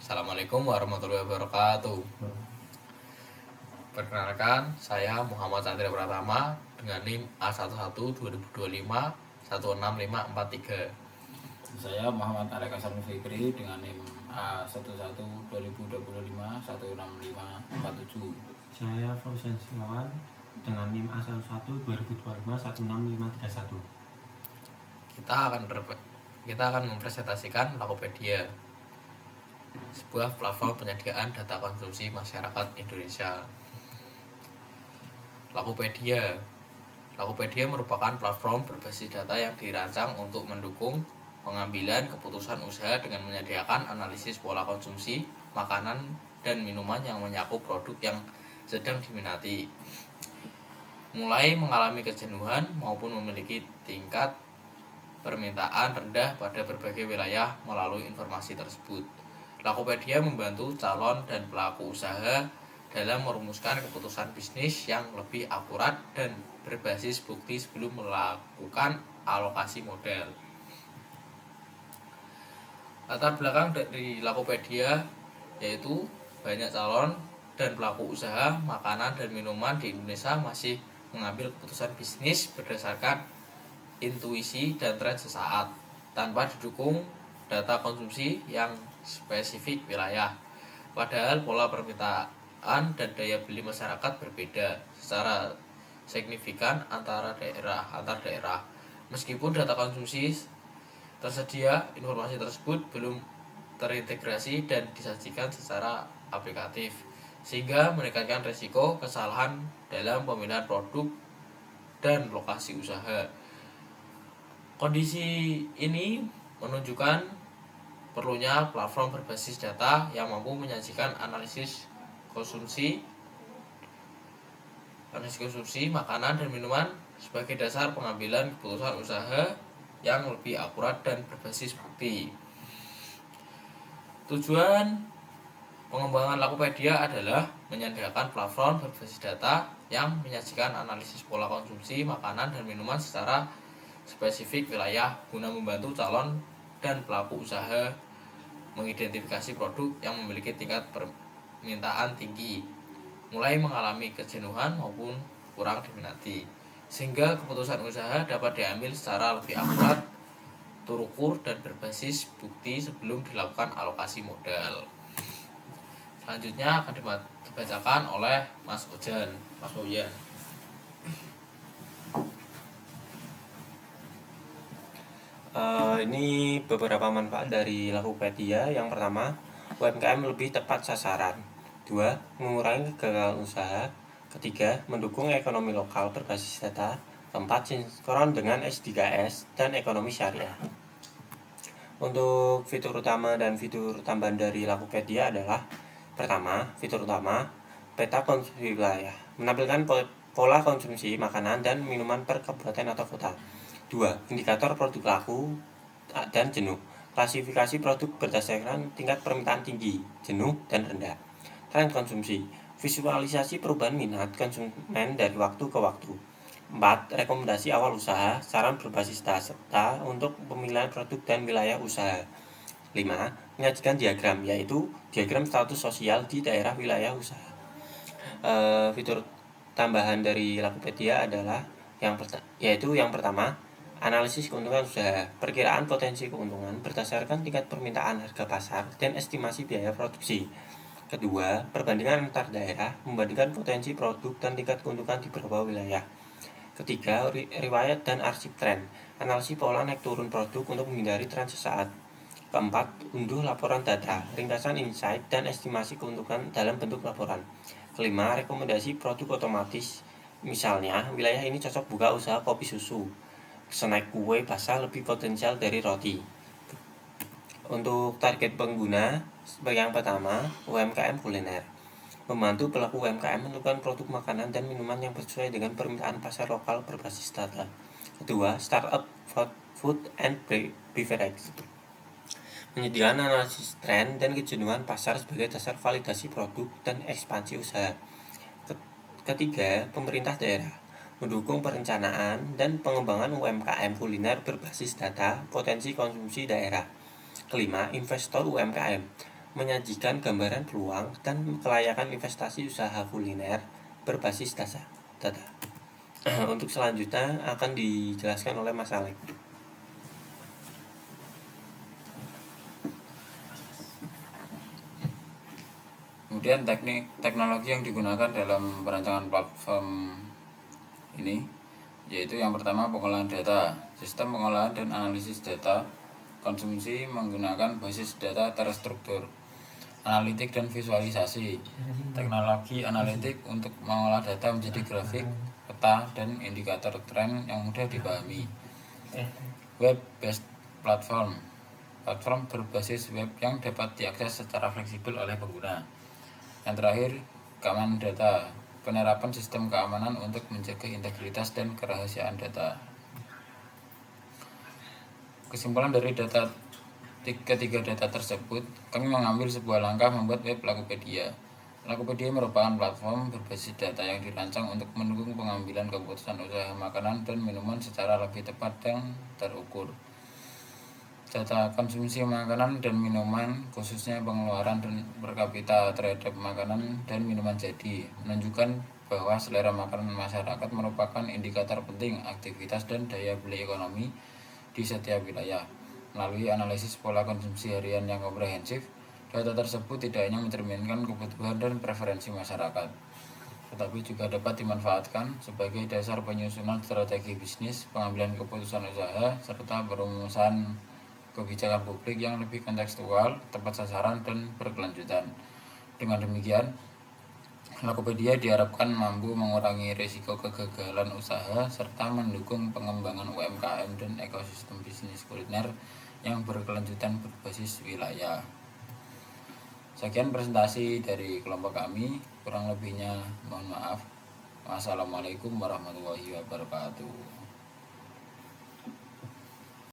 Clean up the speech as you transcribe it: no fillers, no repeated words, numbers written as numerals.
Assalamualaikum warahmatullahi wabarakatuh. Perkenalkan, saya Muhammad Satria Pratama dengan NIM A11 2025 165543. Saya Muhammad Alek Hasan Fikri dengan NIM A11 2025 165547. Saya Fauzan Silawan dengan NIM A11 2025 165531. Kita akan mempresentasikan Lakopedia, sebuah platform penyediaan data konsumsi masyarakat Indonesia. Lakopedia merupakan platform berbasis data yang dirancang untuk mendukung pengambilan keputusan usaha dengan menyediakan analisis pola konsumsi makanan dan minuman yang menyakup produk yang sedang diminati, mulai mengalami kejenuhan maupun memiliki tingkat permintaan rendah pada berbagai wilayah. Melalui informasi tersebut, Lakopedia membantu calon dan pelaku usaha dalam merumuskan keputusan bisnis yang lebih akurat dan berbasis bukti sebelum melakukan alokasi modal. Latar belakang dari Lakopedia yaitu banyak calon dan pelaku usaha makanan dan minuman di Indonesia masih mengambil keputusan bisnis berdasarkan intuisi dan tren sesaat tanpa didukung data konsumsi yang spesifik wilayah. Padahal pola permintaan dan daya beli masyarakat berbeda secara signifikan antar daerah. Meskipun data konsumsi tersedia, informasi tersebut belum terintegrasi dan disajikan secara aplikatif, sehingga meningkatkan risiko kesalahan dalam pemilihan produk dan lokasi usaha. Kondisi ini menunjukkan perlunya platform berbasis data yang mampu menyajikan analisis konsumsi makanan dan minuman sebagai dasar pengambilan keputusan usaha yang lebih akurat dan berbasis bukti. Tujuan pengembangan Lakopedia adalah menyediakan platform berbasis data yang menyajikan analisis pola konsumsi makanan dan minuman secara spesifik wilayah guna membantu calon dan pelaku usaha mengidentifikasi produk yang memiliki tingkat permintaan tinggi, mulai mengalami kejenuhan maupun kurang diminati, sehingga keputusan usaha dapat diambil secara lebih akurat, terukur dan berbasis bukti sebelum dilakukan alokasi modal. Selanjutnya akan dibacakan oleh Mas Ojan. Ini beberapa manfaat dari Lakopedia. Yang pertama, UMKM lebih tepat sasaran. 2. Mengurangi kegagalan usaha. 3. Mendukung ekonomi lokal berbasis data. 4. Sinkron dengan S3S dan ekonomi syariah. Untuk fitur utama dan fitur tambahan dari Lakopedia adalah: pertama, fitur utama, peta konsumsi wilayah, menampilkan pola konsumsi makanan dan minuman per kabupaten atau kota. 2. Indikator produk laku dan jenuh, klasifikasi produk berdasarkan tingkat permintaan tinggi, jenuh, dan rendah. Tren konsumsi, visualisasi perubahan minat konsumen dari waktu ke waktu. 4. Rekomendasi awal usaha, saran berbasis data untuk pemilihan produk dan wilayah usaha. 5. Menyajikan diagram, yaitu diagram status sosial di daerah wilayah usaha. Fitur tambahan dari Lakopedia adalah yang pertama, analisis keuntungan usaha, perkiraan potensi keuntungan berdasarkan tingkat permintaan harga pasar dan estimasi biaya produksi. Kedua, perbandingan antar daerah, membandingkan potensi produk dan tingkat keuntungan di beberapa wilayah. Ketiga, riwayat dan arsip tren, analisis pola naik turun produk untuk menghindari tren sesaat. Keempat, unduh laporan data, ringkasan insight dan estimasi keuntungan dalam bentuk laporan. Kelima, rekomendasi produk otomatis, misalnya wilayah ini cocok buka usaha kopi susu, snack kue basah lebih potensial dari roti. Untuk target pengguna, sebagai yang pertama, UMKM kuliner, membantu pelaku UMKM menentukan produk makanan dan minuman yang sesuai dengan permintaan pasar lokal berbasis data. Kedua, startup food and beverage, menyediakan analisis tren dan kejenuhan pasar sebagai dasar validasi produk dan ekspansi usaha. Ketiga, pemerintah daerah, mendukung perencanaan dan pengembangan UMKM kuliner berbasis data potensi konsumsi daerah. Kelima, investor UMKM, menyajikan gambaran peluang dan kelayakan investasi usaha kuliner berbasis data. Untuk selanjutnya akan dijelaskan oleh Mas Alek. Kemudian teknologi yang digunakan dalam perancangan platform ini yaitu yang pertama pengolahan data. Sistem pengolahan dan analisis data konsumsi menggunakan basis data terstruktur, analitik dan visualisasi. Teknologi analitik untuk mengolah data menjadi grafik, peta, dan indikator tren yang mudah dipahami. Web-based platform berbasis web yang dapat diakses secara fleksibel oleh pengguna. Yang terakhir, keamanan data, penerapan sistem keamanan untuk menjaga integritas dan kerahasiaan data. Kesimpulan dari ketiga data tersebut, kami mengambil sebuah langkah membuat web Lakopedia. Lakopedia merupakan platform berbasis data yang dirancang untuk mendukung pengambilan keputusan usaha makanan dan minuman secara lebih tepat dan terukur. Data konsumsi makanan dan minuman, khususnya pengeluaran dan per kapita terhadap makanan dan minuman jadi, menunjukkan bahwa selera makanan masyarakat merupakan indikator penting aktivitas dan daya beli ekonomi di setiap wilayah. Melalui analisis pola konsumsi harian yang komprehensif, data tersebut tidak hanya mencerminkan kebutuhan dan preferensi masyarakat, tetapi juga dapat dimanfaatkan sebagai dasar penyusunan strategi bisnis, pengambilan keputusan usaha, serta perumusan kebijakan publik yang lebih kontekstual, tepat sasaran, dan berkelanjutan. Dengan demikian, Lakopedia diharapkan mampu mengurangi risiko kegagalan usaha serta mendukung pengembangan UMKM dan ekosistem bisnis kuliner yang berkelanjutan berbasis wilayah. Sekian presentasi dari kelompok kami, kurang lebihnya mohon maaf. Wassalamualaikum warahmatullahi wabarakatuh.